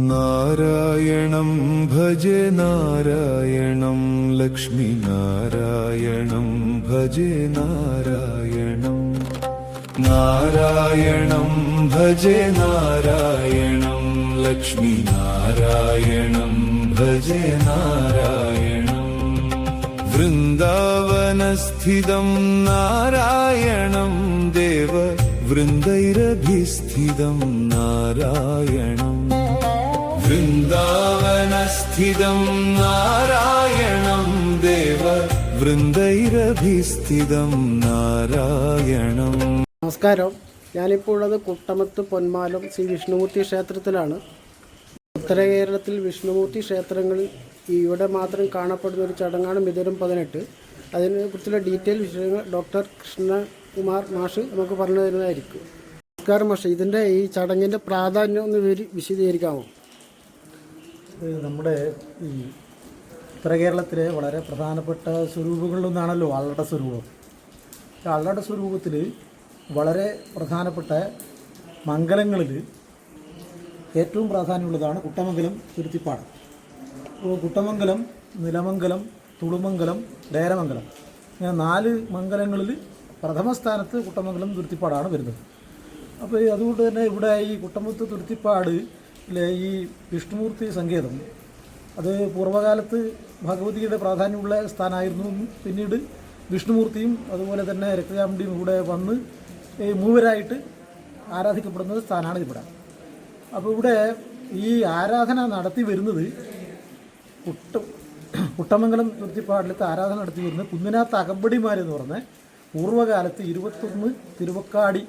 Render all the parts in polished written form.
നാരായണം ഭജെ നാരായണം ലക്ഷ്മീനാരായണം ഭജെ നാരായണം നാരായണം ഭജെ നാരായണം ലക്ഷ്മീനാരായണം ഭജെ നാരായണം വൃന്ദാവനസ്ഥിതം നാരായണം ദേവ വൃന്ദൈരഭിസ്ഥിതം നാരായണം വൃന്ദാവനസ്ഥിതം നാരായണം ദേവ വൃന്ദൈരഭിസ്ഥിതം നാരായണം. നമസ്കാരം. ഞാനിപ്പോൾ ഉള്ളത് കുട്ടമത്ത് പൊന്മാലം ശ്രീ വിഷ്ണുമൂർത്തി ക്ഷേത്രത്തിലാണ്. ഉത്തര കേരളത്തിൽ വിഷ്ണുമൂർത്തി ക്ഷേത്രങ്ങളിൽ ഇവിടെ മാത്രം കാണപ്പെടുന്ന ഒരു ചടങ്ങാണ് മിഥുനം 18. അതിനെക്കുറിച്ചുള്ള ഡീറ്റെയിൽ വിഷയങ്ങൾ ഡോക്ടർ കൃഷ്ണകുമാർ മാഷ് നമുക്ക് പറഞ്ഞു തരുന്നതായിരിക്കും. നമസ്കാരം മാഷ്, ഇതിൻ്റെ ഈ ചടങ്ങിൻ്റെ പ്രാധാന്യം ഒന്ന് വിശദീകരിക്കാമോ? നമ്മുടെ ഈ ഉത്തര കേരളത്തിലെ വളരെ പ്രധാനപ്പെട്ട സ്വരൂപങ്ങളിലൊന്നാണല്ലോ ആളുടെ സ്വരൂപം. ആളുടെ സ്വരൂപത്തിൽ വളരെ പ്രധാനപ്പെട്ട മംഗലങ്ങളിൽ ഏറ്റവും പ്രാധാന്യമുള്ളതാണ് കുട്ടമംഗലം തുരുത്തിപ്പാട്. അപ്പോൾ കുട്ടമംഗലം, നിലമംഗലം, തുളുമംഗലം, ഡേരമംഗലം ഇങ്ങനെ 4 മംഗലങ്ങളിൽ പ്രഥമ സ്ഥാനത്ത് കുട്ടമംഗലം തുരുത്തിപ്പാടാണ് വരുന്നത്. അപ്പോൾ അതുകൊണ്ട് തന്നെ ഇവിടെ ഈ കുട്ടമത്ത് തുരുത്തിപ്പാട് ഈ വിഷ്ണുമൂർത്തി സങ്കേതം അത് പൂർവ്വകാലത്ത് ഭഗവതിയുടെ പ്രാധാന്യമുള്ള സ്ഥാനമായിരുന്നു. പിന്നീട് വിഷ്ണുമൂർത്തിയും അതുപോലെ തന്നെ രക്തചാമുണ്ടിയും ഇവിടെ വന്ന് മൂവരായിട്ട് ആരാധിക്കപ്പെടുന്ന സ്ഥാനമാണ് ഇവിടെ. അപ്പോൾ ഇവിടെ ഈ ആരാധന നടത്തി വരുന്നത് കുട്ടമംഗലം തുരുത്തിപ്പാടിലത്തെ ആരാധന നടത്തി വരുന്നത് കുന്നിനാത്ത് അകമ്പടിമാരെന്ന് പറഞ്ഞ പൂർവ്വകാലത്ത് 21 തിരുവക്കാടി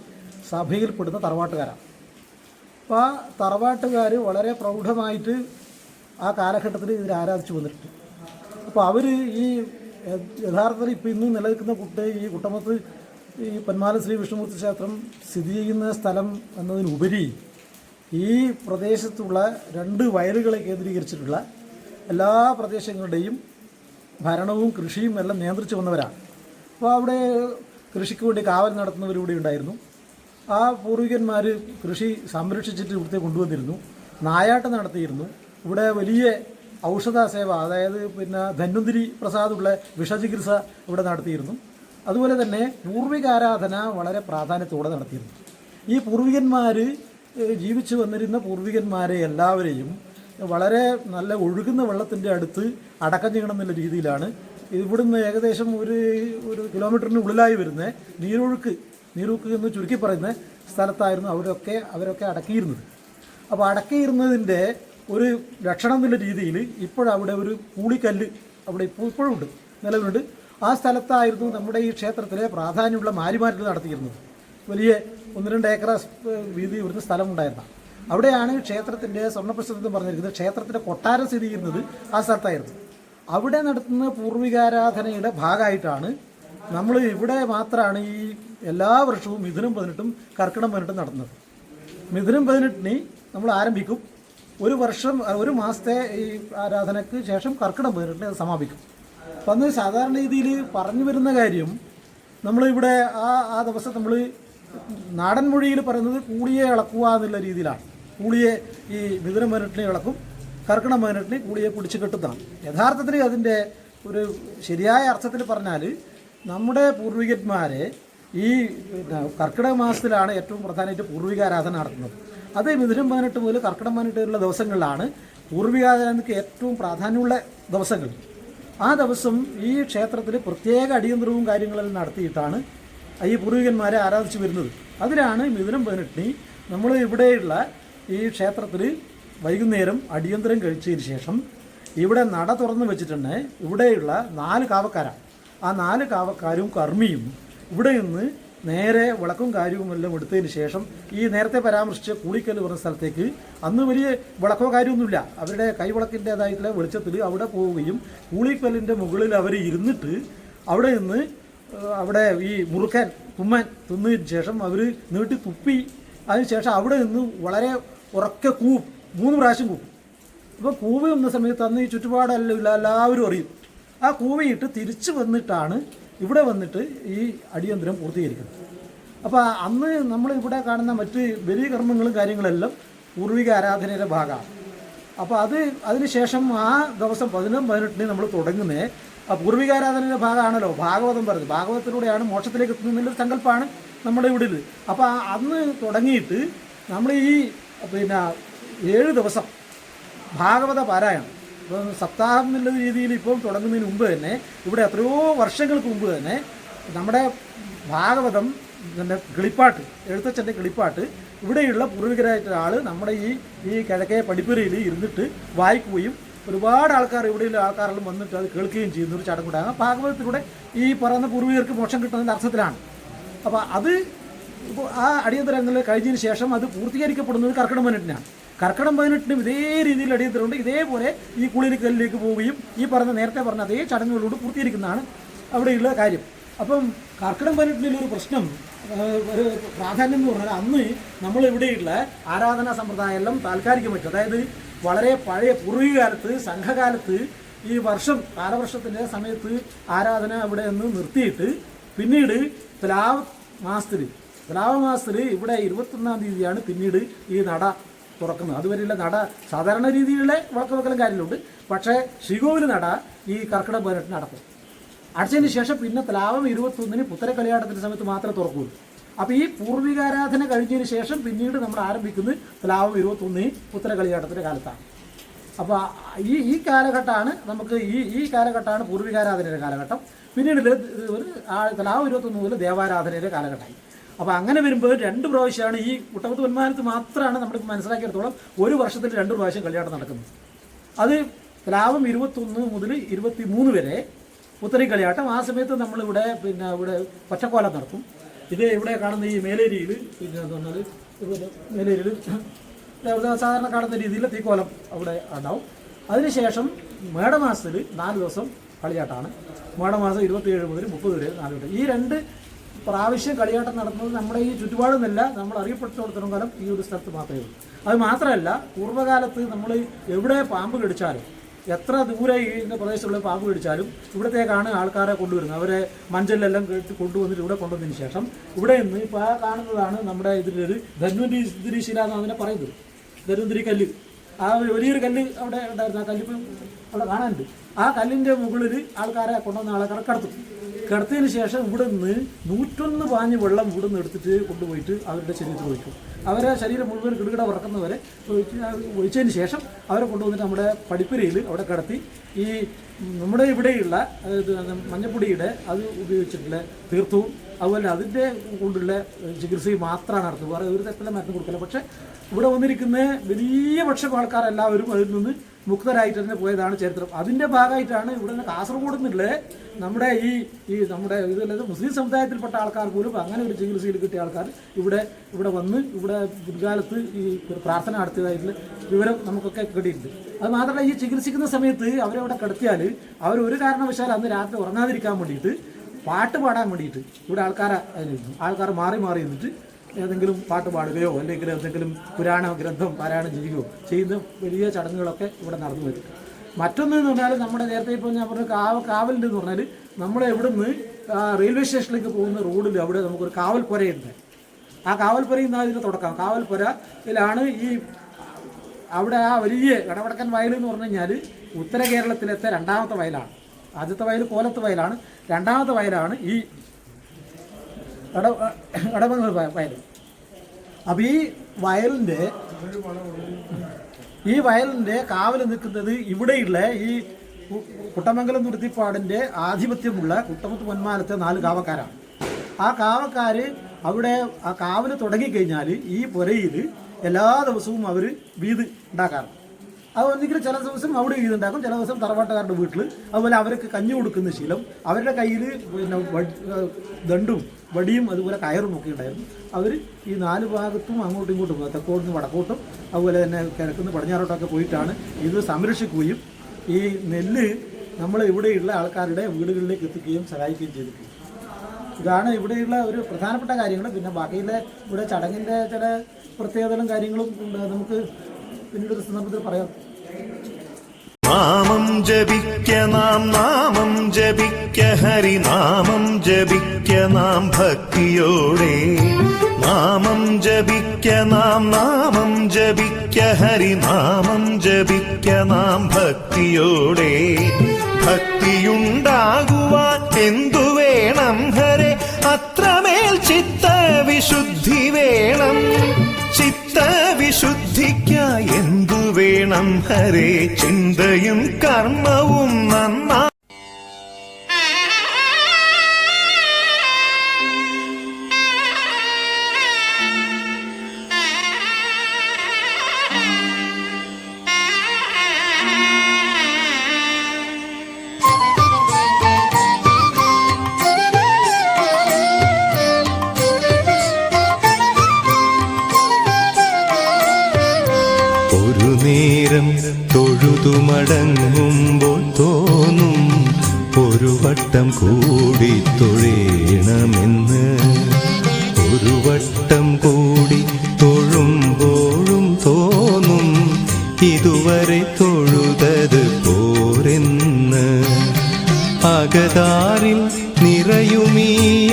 സഭയിൽപ്പെടുന്ന തറവാട്ടുകാരാണ്. അപ്പോൾ ആ തറവാട്ടുകാർ വളരെ പ്രൗഢമായിട്ട് ആ കാലഘട്ടത്തിൽ ഇതിൽ ആരാധിച്ചു വന്നിട്ടുണ്ട്. അപ്പോൾ അവർ ഈ യഥാർത്ഥത്തിൽ ഇപ്പോൾ ഇന്നും നിലനിൽക്കുന്ന ഈ കുട്ടമത്ത് ഈ പൊന്മാലം ശ്രീ വിഷ്ണുമൂർത്തി ക്ഷേത്രം സ്ഥിതി ചെയ്യുന്ന സ്ഥലം എന്നതിനുപരി ഈ പ്രദേശത്തുള്ള 2 വയലുകളെ കേന്ദ്രീകരിച്ചിട്ടുള്ള എല്ലാ പ്രദേശങ്ങളുടെയും ഭരണവും കൃഷിയും എല്ലാം നിയന്ത്രിച്ചു വന്നവരാണ്. അപ്പോൾ അവിടെ കൃഷിക്ക് വേണ്ടി കാവൽ നടത്തുന്നവരിവിടെ ഉണ്ടായിരുന്നു. ആ പൂർവികന്മാർ കൃഷി സംരക്ഷിച്ചിട്ട് ഇവിടുത്തെ കൊണ്ടുവന്നിരുന്നു. നായാട്ട് നടത്തിയിരുന്നു. ഇവിടെ വലിയ ഔഷധ സേവ, അതായത് ധന്വന്തിരി പ്രസാദുള്ള വിഷചികിത്സ ഇവിടെ നടത്തിയിരുന്നു. അതുപോലെ തന്നെ പൂർവികാരാധന വളരെ പ്രാധാന്യത്തോടെ നടത്തിയിരുന്നു. ഈ പൂർവികന്മാർ ജീവിച്ചു വന്നിരുന്ന പൂർവികന്മാരെ എല്ലാവരെയും വളരെ നല്ല ഒഴുകുന്ന വെള്ളത്തിൻ്റെ അടുത്ത് അടക്കം ചെയ്യണം എന്നുള്ള രീതിയിലാണ് ഇവിടുന്ന് ഏകദേശം ഒരു കിലോമീറ്ററിന് ഉള്ളിലായി വരുന്ന നീരൊഴുക്ക് എന്ന് ചുരുക്കി പറയുന്ന സ്ഥലത്തായിരുന്നു അവരൊക്കെ അടക്കിയിരുന്നത്. അപ്പോൾ അടക്കിയിരുന്നതിൻ്റെ ഒരു ലക്ഷണം എന്നുള്ള രീതിയിൽ ഇപ്പോഴവിടെ ഒരു കൂളിക്കല്ല് അവിടെ ഇപ്പോഴും ഉണ്ട്, നിലവിലുണ്ട്. ആ സ്ഥലത്തായിരുന്നു നമ്മുടെ ഈ ക്ഷേത്രത്തിലെ പ്രാധാന്യമുള്ള മാരിമാറ്റൽ നടത്തിയിരുന്നത്. വലിയ 1-2 ഏക്കർ വീതി ഇവിടുന്ന് സ്ഥലമുണ്ടായിരുന്ന അവിടെയാണ് ക്ഷേത്രത്തിൻ്റെ സ്വർണ്ണപ്രശസ്തി പറഞ്ഞിരിക്കുന്നത്. ക്ഷേത്രത്തിൻ്റെ കൊട്ടാരം സ്ഥിതി ചെയ്യുന്നത് ആ സ്ഥലത്തായിരുന്നു. അവിടെ നടത്തുന്ന പൂർവികാരാധനയുടെ ഭാഗമായിട്ടാണ് നമ്മൾ ഇവിടെ മാത്രമാണ് ഈ എല്ലാ വർഷവും മിഥുനം 18 കർക്കിടകം 18 നടത്തുന്നത്. മിഥുനം 18 നമ്മൾ ആരംഭിക്കും. ഒരു മാസത്തെ ഈ ആരാധനയ്ക്ക് ശേഷം കർക്കിടകം 18 അത് സമാപിക്കും. അപ്പം അന്ന് സാധാരണ രീതിയിൽ പറഞ്ഞു വരുന്ന കാര്യം നമ്മളിവിടെ ആ ദിവസം നമ്മൾ നാടൻ മൊഴിയിൽ പറയുന്നത് കൂളിയെ ഇളക്കുക എന്നുള്ള രീതിയിലാണ്. കൂളിയെ ഈ മിഥുനം 18 ഇളക്കും, കർക്കിടകം 18 കൂളിയെ പിടിച്ച് കെട്ടുന്നതാണ്. യഥാർത്ഥത്തിൽ അതിൻ്റെ ഒരു ശരിയായ അർത്ഥത്തിൽ പറഞ്ഞാൽ നമ്മുടെ പൂർവികന്മാരെ ഈ കർക്കിടക മാസത്തിലാണ് ഏറ്റവും പ്രധാനമായിട്ട് പൂർവികാരാധന നടത്തുന്നത്. അത് മിഥുനം 18 മുതൽ കർക്കിടകം 18 വരെയുള്ള ദിവസങ്ങളിലാണ് പൂർവികാരാധനയ്ക്ക് ഏറ്റവും പ്രാധാന്യമുള്ള ദിവസങ്ങൾ. ആ ദിവസം ഈ ക്ഷേത്രത്തിൽ പ്രത്യേക അടിയന്തരവും കാര്യങ്ങളെല്ലാം നടത്തിയിട്ടാണ് ഈ പൂർവികന്മാരെ ആരാധിച്ചു വരുന്നത്. അതിലാണ് മിഥുനം 18 നമ്മൾ ഇവിടെയുള്ള ഈ ക്ഷേത്രത്തിൽ വൈകുന്നേരം അടിയന്തരം കഴിച്ചതിന് ശേഷം ഇവിടെ നട തുറന്ന് വെച്ചിട്ടുണ്ട്. ഇവിടെയുള്ള 4 കാവക്കാരാണ്. ആ 4 കാവക്കാരും കർമ്മിയും ഇവിടെ നിന്ന് നേരെ വിളക്കും കാര്യവുമെല്ലാം എടുത്തതിന് ശേഷം ഈ നേരത്തെ പരാമർശിച്ച കൂളിക്കല്ല് പറഞ്ഞ സ്ഥലത്തേക്ക് അന്ന് വലിയ വിളക്കോ കാര്യമൊന്നുമില്ല, അവരുടെ കൈവിളക്കിൻ്റേതായിട്ടുള്ള വെളിച്ചത്തിൽ അവിടെ പോവുകയും കൂളിക്കല്ലിൻ്റെ മുകളിൽ അവർ ഇരുന്നിട്ട് അവിടെ നിന്ന് അവിടെ ഈ മുറുക്കാൻ തുമ്മാൻ തിന്നതിന് ശേഷം അവർ നീട്ടി തുപ്പി അതിനുശേഷം അവിടെ നിന്ന് വളരെ ഉറക്കെ കൂവും, 3 പ്രാവശ്യം കൂവും. അപ്പോൾ കൂവി വന്ന സമയത്ത് അന്ന് ഈ ചുറ്റുപാടെല്ലാം എല്ലാവരും അറിയും. ആ കൂവിയിട്ട് തിരിച്ചു വന്നിട്ടാണ് ഇവിടെ വന്നിട്ട് ഈ അടിയന്തരം പൂർത്തീകരിക്കുന്നത്. അപ്പോൾ അന്ന് നമ്മൾ ഇവിടെ കാണുന്ന മറ്റ് ബലികർമ്മങ്ങളും കാര്യങ്ങളെല്ലാം പൂർവിക ആരാധനയുടെ ഭാഗമാണ്. അപ്പോൾ അതിനുശേഷം ആ ദിവസം 15-18 നമ്മൾ തുടങ്ങുന്നത് പൂർവികാരാധനയുടെ ഭാഗമാണല്ലോ ഭാഗവതം പറഞ്ഞത്. ഭാഗവതത്തിലൂടെയാണ് മോക്ഷത്തിലേക്ക് എത്തുന്നതിൻ്റെ സങ്കല്പമാണ് നമ്മുടെ ഇവിടെ ഇത്. അപ്പോൾ അന്ന് തുടങ്ങിയിട്ട് നമ്മൾ ഈ 7 ദിവസം ഭാഗവത പാരായണം ഇപ്പം സപ്താഹം എന്നുള്ള രീതിയിൽ ഇപ്പം തുടങ്ങുന്നതിന് മുമ്പ് തന്നെ ഇവിടെ എത്രയോ വർഷങ്ങൾക്ക് മുമ്പ് തന്നെ നമ്മുടെ ഭാഗവതം പിന്നെ കിളിപ്പാട്ട് എഴുത്തച്ഛൻ്റെ കിളിപ്പാട്ട് ഇവിടെയുള്ള പൂർവികരായിട്ടുള്ള ആൾ നമ്മുടെ ഈ കിഴക്കേ പടിപ്പുരയിൽ ഇരുന്നിട്ട് വായിക്കുകയും ഒരുപാട് ആൾക്കാർ ഇവിടെയുള്ള ആൾക്കാരെല്ലാം വന്നിട്ട് അത് കേൾക്കുകയും ചെയ്യുന്ന ഒരു ചടങ്ങുണ്ടാകും. ഭാഗവതത്തിലൂടെ ഈ പറയുന്ന പൂർവികർക്ക് മോക്ഷം കിട്ടുന്നതിൻ്റെ അർത്ഥത്തിലാണ്. അപ്പോൾ അത് ഇപ്പോൾ ആ അടിയന്തരങ്ങൾ കഴിഞ്ഞതിന് ശേഷം അത് പൂർത്തീകരിക്കപ്പെടുന്നത് കർക്കിടകം 18-നാണ്. കർക്കിടകം 18-നും ഇതേ രീതിയിൽ അടിയന്തരമുണ്ട്. ഇതേപോലെ ഈ കുളിരിക്കലിലേക്ക് പോവുകയും ഈ നേരത്തെ പറഞ്ഞ അതേ ചടങ്ങുകളോട് പൂർത്തീകരിക്കുന്നതാണ് അവിടെയുള്ള കാര്യം. അപ്പം കർക്കിടകം 18-ൽ ഒരു പ്രശ്നം ഒരു പ്രാധാന്യം എന്ന് പറഞ്ഞാൽ അന്ന് നമ്മളിവിടെയുള്ള ആരാധനാ സമ്പ്രദായം എല്ലാം താൽക്കാലികമായിട്ട്, അതായത് വളരെ പഴയ പൂർവികകാലത്ത് സംഘകാലത്ത് ഈ കാലവർഷത്തിൻ്റെ സമയത്ത് ആരാധന അവിടെ നിന്ന് നിർത്തിയിട്ട് പിന്നീട് തുലാവ് മാസത്തിൽ ഇവിടെ 21-ാം തീയതിയാണ് പിന്നീട് ഈ നട തുറക്കുന്നത്. അതുവരെയുള്ള നട സാധാരണ രീതിയിലുള്ള വിളക്കുവെക്കലും കാര്യങ്ങളുണ്ട്. പക്ഷേ ശ്രീകോവിൽ നട ഈ കർക്കിടകം 18 നടക്കും. അടച്ചതിന് ശേഷം പിന്നെ തുലാവം 21-ന് പുത്തര കളിയാട്ടത്തിൻ്റെ സമയത്ത് മാത്രമേ തുറക്കുകയുള്ളൂ. അപ്പോൾ ഈ പൂർവികാരാധന കഴിഞ്ഞതിന് ശേഷം പിന്നീട് നമ്മൾ ആരംഭിക്കുന്നത് തുലാവം 21 പുത്തര കളിയാട്ടത്തിൻ്റെ കാലത്താണ്. അപ്പോൾ ഈ കാലഘട്ടമാണ് നമുക്ക് ഈ കാലഘട്ടമാണ് പൂർവികാരാധനയുടെ കാലഘട്ടം. പിന്നീട് തുലാവം 21 മുതൽ ദേവാരാധനയുടെ കാലഘട്ടമായി. അപ്പോൾ അങ്ങനെ വരുമ്പോൾ 2 പ്രാവശ്യമാണ് ഈ കുട്ടമത്ത് പൊന്മാനത്ത് മാത്രമാണ് നമ്മളിപ്പോൾ മനസ്സിലാക്കിയെടുത്തോളം ഒരു വർഷത്തിൽ 2 പ്രാവശ്യം കളിയാട്ടം നടക്കുന്നത്. അത് തുലാവം 21 മുതൽ 23 വരെ പുത്തരി കളിയാട്ടം. ആ സമയത്ത് നമ്മളിവിടെ ഇവിടെ പച്ചക്കോലം നടത്തും. ഇത് ഇവിടെ കാണുന്ന ഈ മേലേരിയിൽ മേലേരിയിൽ സാധാരണ കാണുന്ന രീതിയിൽ തീക്കോലം അവിടെ ഉണ്ടാവും. അതിനുശേഷം മേടമാസത്തിൽ 4 ദിവസം കളിയാട്ടമാണ്. മേടമാസം 27 മുതൽ 30 വരെ 4 ദിവസം. ഈ 2 പ്രാവശ്യം കളിയാട്ടം നടത്തുന്നത് നമ്മുടെ ഈ ചുറ്റുപാടുന്നല്ല, നമ്മൾ അറിയപ്പെട്ടിടത്തോളം കാലം ഈ ഒരു സ്ഥലത്ത് മാത്രമേ ഉള്ളൂ. അത് മാത്രമല്ല, പൂർവ്വകാലത്ത് നമ്മൾ എവിടെ പാമ്പ് കടിച്ചാലും, എത്ര ദൂരെ ഈ പ്രദേശത്തുള്ള പാമ്പ് കടിച്ചാലും ഇവിടത്തേക്കാണ് ആൾക്കാരെ കൊണ്ടുവരുന്നത്. അവരെ മഞ്ചലിലെല്ലാം കേട്ട് കൊണ്ടുവന്നിട്ട് ഇവിടെ കൊണ്ടുവന്നതിന് ശേഷം ഇവിടെ നിന്ന് ഇപ്പോൾ ആ കാണുന്നതാണ് നമ്മുടെ ഇതിലൊരു ധന്വന്തിരി ശില എന്ന് അതിനെ പറയുന്നത്. ധന്വന്തിരി കല്ല്, ആ വലിയൊരു കല്ല് അവിടെ ഉണ്ടായിരുന്നു. ആ കല്ലിപ്പം അവിടെ കാണാനുണ്ട്. ആ കല്ലിൻ്റെ മുകളിൽ ആൾക്കാരെ കൊണ്ടുവന്ന ആൾക്കാരെ കിടത്തിയതിന് ശേഷം ഇവിടെ നിന്ന് 101 പാഞ്ഞ് വെള്ളം ഇവിടെ നിന്ന് എടുത്തിട്ട് കൊണ്ടുപോയിട്ട് അവരുടെ ശരീരത്തിൽ ഒഴിക്കും. അവരെ ശരീരം മുഴുവൻ കിടുകിട വറക്കുന്നവരെ ഒഴിച്ചതിന് ശേഷം അവരെ കൊണ്ടുവന്നിട്ട് നമ്മുടെ പടിപ്പുരയിൽ അവിടെ കിടത്തി ഈ നമ്മുടെ ഇവിടെയുള്ള മഞ്ഞപ്പൊടിയുടെ അത് ഉപയോഗിച്ചിട്ടുള്ള തീർത്ഥവും അതുപോലെ അതിൻ്റെ കൊണ്ടുള്ള ചികിത്സയും മാത്രമാണ് നടത്തുന്നത്. വേറെ ഒരു തരത്തിലുള്ള മരുന്ന് കൊടുക്കില്ല. പക്ഷേ ഇവിടെ വന്നിരിക്കുന്ന വലിയ പക്ഷം ആൾക്കാരെല്ലാവരും അതിൽ നിന്ന് മുക്തരായിട്ട് തന്നെ പോയതാണ് ചരിത്രം. അതിൻ്റെ ഭാഗമായിട്ടാണ് ഇവിടെ നിന്ന് കാസർഗോഡ് നിന്നുള്ള നമ്മുടെ നമ്മുടെ ഇതല്ലാതെ മുസ്ലിം സമുദായത്തിൽപ്പെട്ട ആൾക്കാർ പോലും അങ്ങനെ ഒരു ചികിത്സയിൽ കിട്ടിയ ആൾക്കാർ ഇവിടെ വന്ന് ഇവിടെ പിൽക്കാലത്ത് ഈ പ്രാർത്ഥന നടത്തിയതായിട്ടുള്ള വിവരം നമുക്കൊക്കെ കിട്ടിയിട്ടുണ്ട്. അത് മാത്രമല്ല, ഈ ചികിത്സിക്കുന്ന സമയത്ത് അവരവിടെ കിടത്തിയാൽ അവരൊരു കാരണവശാൽ അന്ന് രാത്രി ഉറങ്ങാതിരിക്കാൻ വേണ്ടിയിട്ട് പാട്ട് പാടാൻ വേണ്ടിയിട്ട് ഇവിടെ ആൾക്കാർ മാറി നിന്നിട്ട് ഏതെങ്കിലും പാട്ട് പാടുകയോ അല്ലെങ്കിൽ എന്തെങ്കിലും പുരാണ ഗ്രന്ഥം പാരായണം ചെയ്യുകയോ ചെയ്യുന്ന വലിയ ചടങ്ങുകളൊക്കെ ഇവിടെ നടന്നു വരും. മറ്റൊന്നെന്ന് പറഞ്ഞാൽ നമ്മുടെ നേരത്തെ ഇപ്പോൾ ഞാൻ പറഞ്ഞ കാവലുണ്ട് എന്ന് പറഞ്ഞാൽ നമ്മൾ എവിടുന്ന് റെയിൽവേ സ്റ്റേഷനിലേക്ക് പോകുന്ന റോഡിൽ അവിടെ നമുക്കൊരു കാവൽപ്പുരയുണ്ട്. ആ കാവൽപ്പുരയിൽ നിന്ന് ഇതിന് തുടക്കം. കാവൽപ്പുരയിലാണ് അവിടെ ആ വലിയ കടവടക്കൻ വയൽ എന്ന് പറഞ്ഞു കഴിഞ്ഞാൽ ഉത്തര കേരളത്തിലത്തെ 2ാമത്തെ വയലാണ്. ആദ്യത്തെ വയൽ കോലത്ത് വയലാണ്, 2ാമത്തെ വയലാണ് ഈ എടമങ്ങൽ വയൽ. അപ്പോൾ ഈ വയലിൻ്റെ കാവൽ നിൽക്കുന്നത് ഇവിടെയുള്ള ഈ കുട്ടമംഗലം തുരുത്തിപ്പാടിൻ്റെ ആധിപത്യമുള്ള കുട്ടമത്ത് പൊന്മാലത്തെ 4 കാവക്കാരാണ്. ആ കാവക്കാർ അവിടെ ആ കാവൽ തുടങ്ങിക്കഴിഞ്ഞാൽ ഈ പുരയിൽ എല്ലാ ദിവസവും അവർ വീത് ഉണ്ടാക്കാറുണ്ട്. അത് ഒന്നെങ്കിൽ ചില ദിവസം അവിടെ വീടുണ്ടാക്കും, ചില ദിവസം തറവാട്ടുകാരുടെ വീട്ടിൽ. അതുപോലെ അവർക്ക് കഞ്ഞി കൊടുക്കുന്ന ശീലം. അവരുടെ കയ്യിൽ ദണ്ടും വടിയും അതുപോലെ കയറും ഒക്കെ ഉണ്ടായിരുന്നു. അവർ ഈ 4 ഭാഗത്തും അങ്ങോട്ടും ഇങ്ങോട്ടും തെക്കോട്ടും വടക്കോട്ടും അതുപോലെ തന്നെ കിഴക്കുന്ന് പടിഞ്ഞാറോട്ടൊക്കെ പോയിട്ടാണ് ഇത് സംരക്ഷിക്കുകയും ഈ നെല്ല് നമ്മൾ ഇവിടെയുള്ള ആൾക്കാരുടെ വീടുകളിലേക്ക് എത്തിക്കുകയും സഹായിക്കുകയും ചെയ്തിട്ടുണ്ട്. ഇതാണ് ഇവിടെയുള്ള ഒരു പ്രധാനപ്പെട്ട കാര്യങ്ങൾ. പിന്നെ ബാക്കിയുള്ള ഇവിടെ ചടങ്ങിൻ്റെ ചില പ്രത്യേകതകളും കാര്യങ്ങളും നമുക്ക് പിന്നീട് ഒരു സന്ദർഭത്തിൽ പറയാം. നാമം ജപിക്ക നാമം ജപിക്ക ഹരിനാമം ജപിക്ക ഭക്തിയോടെ നാമം ജപിക്ക നാം നാമം ജപിക്ക ഹരിനാമം ജപിക്ക നാം ഭക്തിയോടെ ഭക്തിയുണ്ടാകുവാൻ എന്തു വേണം ഹരേ അത്രമേൽ ചിത്തവിശുദ്ധി വേണം ചിത്തവിശുദ്ധിക്കായി എന്തു വേണം ഹരേ ചിന്തയും കർമ്മവും നന്നാ ഒരു നേരം തൊഴുതുമടങ്ങുമ്പോൾ തോന്നും ഒരു വട്ടം കൂടി തൊഴേണമെന്ന് ഒരു വട്ടം കൂടി തൊഴുമ്പോഴും തോന്നും ഇതുവരെ തൊഴുതത് പോരെന്ന് അകതാരിൽ നിറയുമീ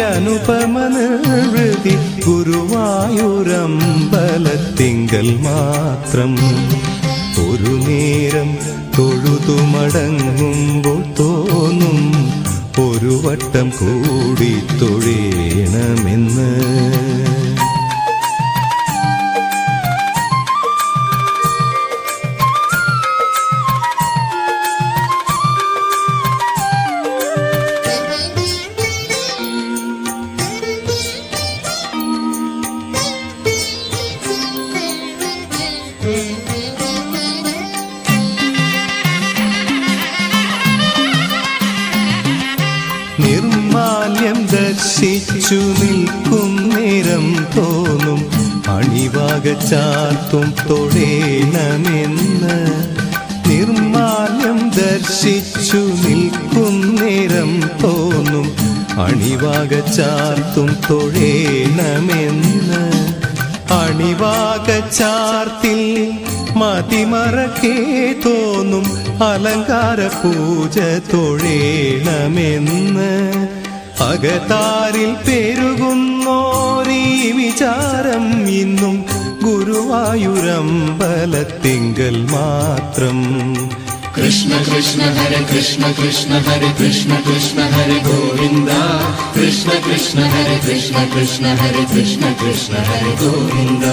അനുപമ നിർവൃതി ഗുരുവായൂരമ്പലത്തിങ്കൽ മാത്രം ഒരു നേരം തൊഴുതുമടങ്ങുമ്പോൾ തോന്നും ഒരു വട്ടം കൂടി തൊഴേണമെന്ന് നിർമാല്യം ദർശിച്ചു നിൽക്കും നേരം തോന്നും അണിവാക ചാർത്തും തൊഴേണമെന്ന് നിർമാല്യം ദർശിച്ചു നിൽക്കും നേരം തോന്നും അണിവാക ചാർത്തും തൊഴേണമെന്ന് അണിവാക ചാർത്തിൽ മതിമറക്കേ തോന്നും അലങ്കാര പൂജ തൊഴേണമെന്ന് അകതാരിൽ പെരുകുന്നോരീ വിചാരം ഇന്നും ഗുരുവായൂരമ്പലത്തിങ്കൽ മാത്രം കൃഷ്ണ കൃഷ്ണ ഹരേ കൃഷ്ണ കൃഷ്ണ ഹരേ കൃഷ്ണ കൃഷ്ണ ഹരേ ഗോവിന്ദ കൃഷ്ണ കൃഷ്ണ ഹരേ കൃഷ്ണ കൃഷ്ണ ഹരേ കൃഷ്ണ കൃഷ്ണ ഹരേ ഗോവിന്ദ